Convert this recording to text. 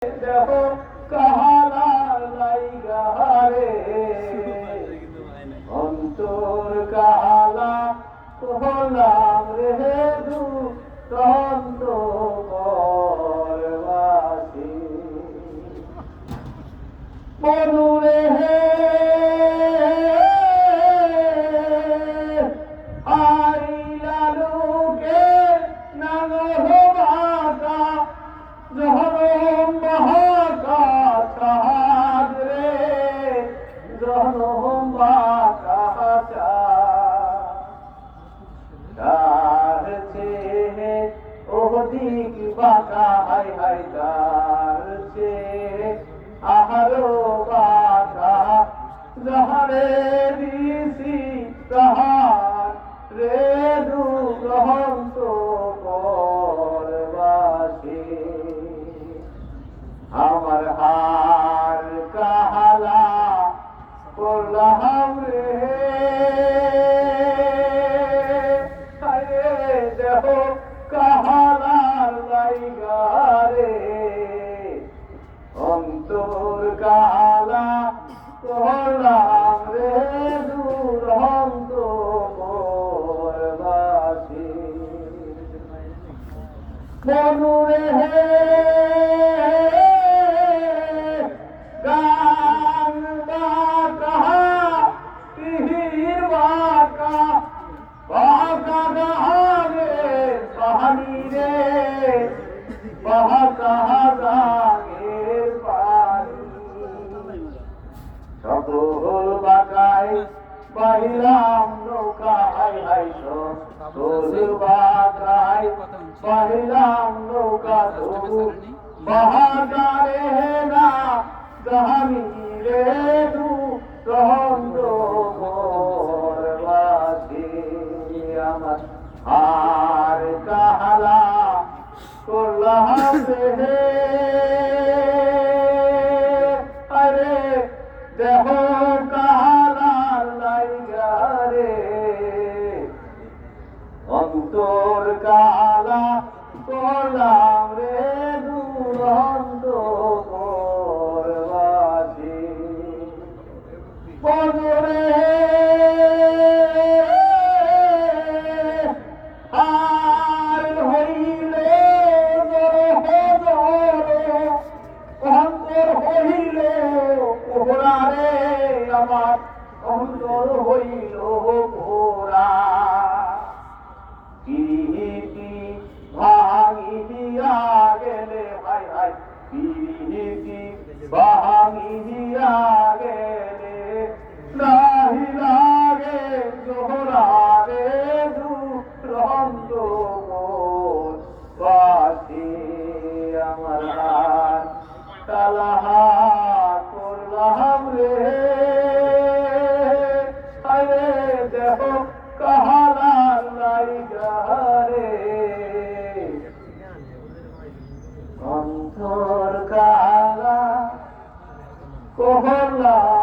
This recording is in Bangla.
দেখো কাহালা লাইগা রে অন্তর কাহালা হলাম রে দু তন্ত করবাসী মনুরে হে আইলা লোকে নাগর বাকা জহরম বাকা চাঁদ রে জহরম বাকা চাঁদ চেয়ে ওদিক বাকা হাই হাই তার চেয়ে আহারো বাকা জহরে দিছি তাহার রে দু গ্রহন্ত করবাসী আমার হার কাহালা করলাম রে দেহ কাহালার লাইগা রে অন্তর কাহালা করলাম রে দুরন্ত করবাসী মনুরে হে গান বাকা তীর বাকা বাকা গানে পানি রে বাকা গানে পানি সকল বাকায় বাহিলাম নৌকা হাই হাই সকল বাকায় বাহিলাম নৌকা তবু বাহাদারে না গাহামি রে দু রহন্দ করবাসী আমার আর কাহালা করলাম রে আরে দেহ কাহালার লাইগা রে অন্তর কাহালা করলাম রে দুরন্ত করবাসী বদরে আর হইলে অন্তর হইল কোহরা রে আমার অন্তর হইল কোহরা পিরিতি ভাঙি দিয়া গেলে হাই হাই পিরিতি ভাঙি দিয়া গেলে নাহি লাগে জোহরা রে দুরন্ত করবাসী আমার হাত কালাহা করলাম রে আরে দেহ কাহালার লাইগা রে অন্তর কাহালা করলাম